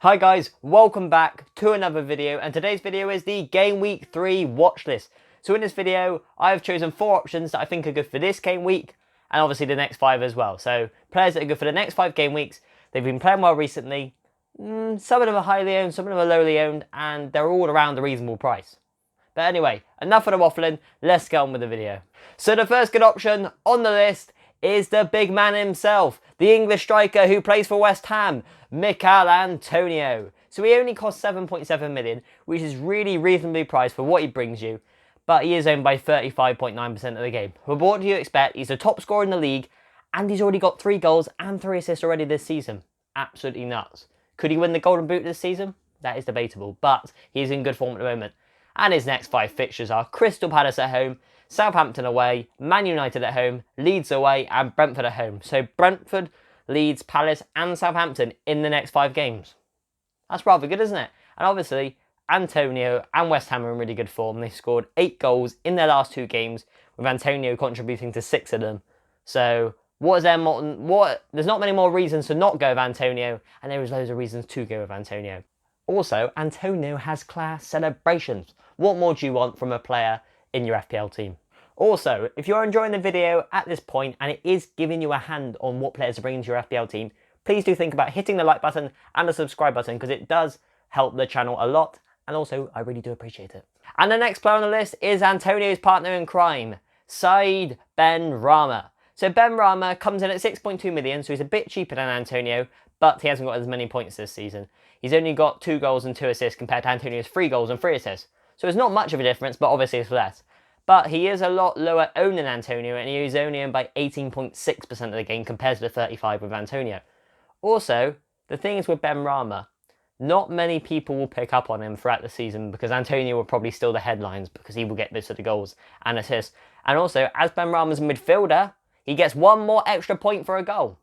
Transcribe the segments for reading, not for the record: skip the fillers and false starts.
Hi guys, welcome back to another video, and today's video is the Game Week 3 watch list. So in this video, I've chosen 4 options that I think are good for this game week, and obviously the next 5 as well. So players that are good for the next 5 game weeks, they've been playing well recently, some of them are highly owned, some of them are lowly owned, and they're all around a reasonable price. But anyway, enough of the waffling, let's get on with the video. So the first good option on the list is the big man himself, the English striker who plays for West Ham, Mikel Antonio. So he only costs 7.7 million, which is really reasonably priced for what he brings you, but he is owned by 35.9% of the game. But what do you expect? He's the top scorer in the league, and he's already got 3 goals and 3 assists already this season. Absolutely nuts. Could he win the Golden Boot this season? That is debatable, but he's in good form at the moment. And his next 5 fixtures are Crystal Palace at home, Southampton away, Man United at home, Leeds away, and Brentford at home. So Brentford, Leeds, Palace, and Southampton in the next 5 games. That's rather good, isn't it? And obviously, Antonio and West Ham are in really good form. They scored 8 goals in their last 2 games, with Antonio contributing to 6 of them. So there's not many more reasons to not go with Antonio, and there is loads of reasons to go with Antonio. Also, Antonio has class celebrations. What more do you want from a player in your FPL team? Also, if you're enjoying the video at this point and it is giving you a hand on what players to bring into your FPL team, please do think about hitting the like button and the subscribe button, because it does help the channel a lot, and also I really do appreciate it. And the next player on the list is Antonio's partner in crime, Said Benrahma. So Benrahma comes in at 6.2 million, so he's a bit cheaper than Antonio, but he hasn't got as many points this season. He's only got 2 goals and 2 assists compared to Antonio's 3 goals and 3 assists. So it's not much of a difference, but obviously it's less. But he is a lot lower owned than Antonio, and he is only owned by 18.6% of the game compared to the 35 with Antonio. Also, the thing is with Benrahma, not many people will pick up on him throughout the season, because Antonio will probably steal the headlines because he will get most of the goals and assists. And also, as Benrahma's a midfielder, he gets 1 more extra point for a goal.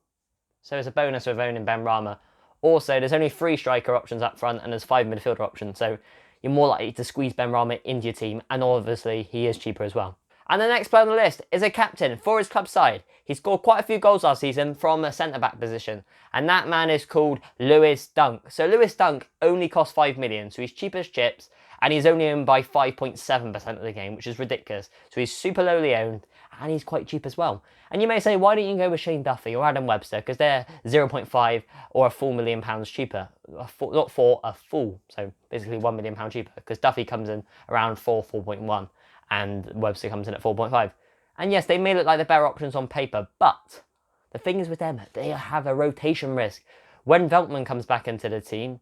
So it's a bonus with owning Benrahma. Also, there's only 3 striker options up front and there's 5 midfielder options, so you're more likely to squeeze Benrahma into your team, and obviously he is cheaper as well. And the next player on the list is a captain for his club side. He scored quite a few goals last season from a centre-back position, and that man is called Lewis Dunk. So Lewis Dunk only costs 5 million, so he's cheap as chips, and he's only owned by 5.7% of the game, which is ridiculous. So he's super lowly owned, and he's quite cheap as well. And you may say, why don't you go with Shane Duffy or Adam Webster? Because they're 0.5 or a full £1 million cheaper. A full. So basically £1 million cheaper. Because Duffy comes in around 4.1, and Webster comes in at 4.5. And yes, they may look like the better options on paper, but the thing is with them, they have a rotation risk. When Veltman comes back into the team,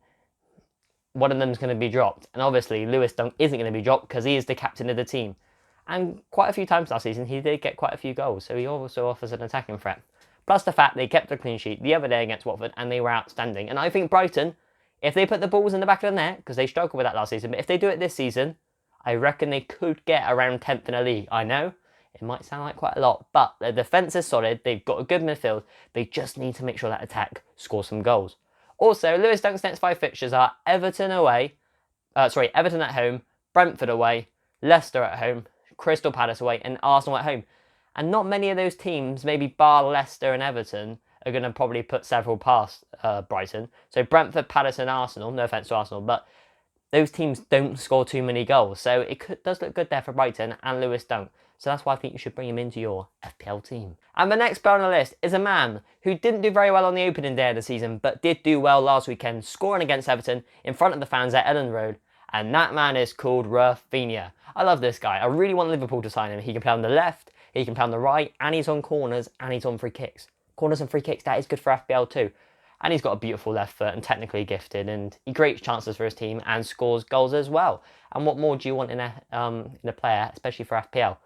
one of them is going to be dropped. And obviously, Lewis Dunk isn't going to be dropped because he is the captain of the team. And quite a few times last season, he did get quite a few goals, so he also offers an attacking threat. Plus the fact they kept a clean sheet the other day against Watford, and they were outstanding. And I think Brighton, if they put the balls in the back of the net, because they struggled with that last season, but if they do it this season, I reckon they could get around 10th in the league. I know, it might sound like quite a lot, but their defence is solid, they've got a good midfield, they just need to make sure that attack scores some goals. Also, Lewis Dunk's next 5 fixtures are Everton at home, Brentford away, Leicester at home, Crystal Palace away, and Arsenal at home. And not many of those teams, maybe bar Leicester and Everton, are going to probably put several past Brighton. So Brentford, Palace and Arsenal, no offence to Arsenal, but those teams don't score too many goals. So it does look good there for Brighton and Lewis Dunk. So that's why I think you should bring him into your FPL team. And the next player on the list is a man who didn't do very well on the opening day of the season, but did do well last weekend, scoring against Everton in front of the fans at Ellen Road. And that man is called Rafinha. I love this guy. I really want Liverpool to sign him. He can play on the left, he can play on the right, and he's on corners, and he's on free kicks. Corners and free kicks, that is good for FPL too. And he's got a beautiful left foot and technically gifted, and he creates chances for his team and scores goals as well. And what more do you want in a player, especially for FPL?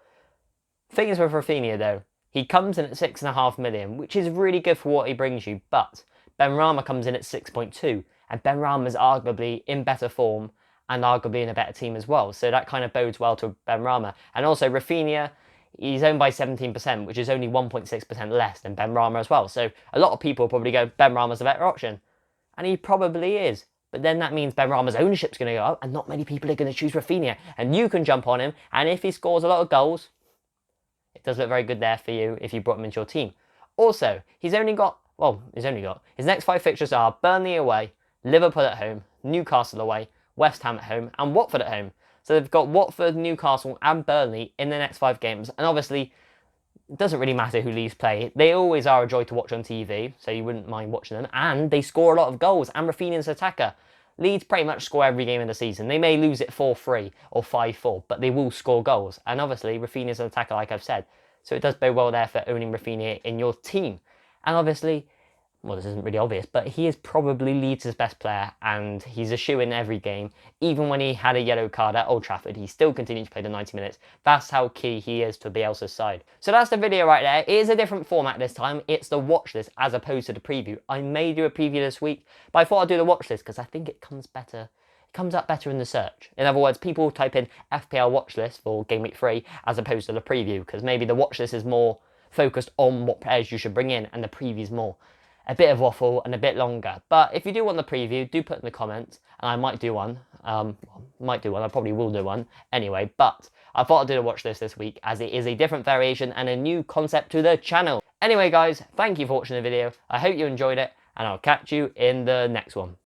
Thing is with Rafinha though, he comes in at 6.5 million, which is really good for what he brings you, but Benrahma comes in at 6.2, and Benrahma is arguably in better form and arguably in a better team as well. So that kind of bodes well to Benrahma. And also Rafinha, he's owned by 17%, which is only 1.6% less than Benrahma as well. So a lot of people probably go, Benrahma's a better option. And he probably is. But then that means Benrahma's ownership's going to go up, and not many people are going to choose Rafinha. And you can jump on him, and if he scores a lot of goals, it does look very good there for you if you brought him into your team. Also, his next 5 fixtures are Burnley away, Liverpool at home, Newcastle away, West Ham at home, and Watford at home. So they've got Watford, Newcastle, and Burnley in the next 5 games. And obviously, it doesn't really matter who Leeds play. They always are a joy to watch on TV, so you wouldn't mind watching them. And they score a lot of goals, and Rafinha's attacker. Leeds pretty much score every game in the season. They may lose it 4-3 or 5-4, but they will score goals. And obviously, Rafinha's an attacker, like I've said. So it does bode well there for owning Rafinha in your team. And obviously, well, this isn't really obvious, but he is probably Leeds' best player, and he's a shoe in every game. Even when he had a yellow card at Old Trafford, he still continued to play the 90 minutes. That's how key he is to Bielsa's side. So that's the video right there. It is a different format this time. It's the watch list as opposed to the preview. I may do a preview this week, but I thought I'd do the watch list because I think it comes better. It comes up better in the search. In other words, people type in FPL watch list for Game Week 3 as opposed to the preview, because maybe the watch list is more focused on what players you should bring in, and the preview is more a bit of waffle and a bit longer. But if you do want the preview, do put in the comments, and I might do one. I probably will do one anyway, but I thought I'd do a watch list this week as it is a different variation and a new concept to the channel. Anyway guys, thank you for watching the video. I hope you enjoyed it, and I'll catch you in the next one.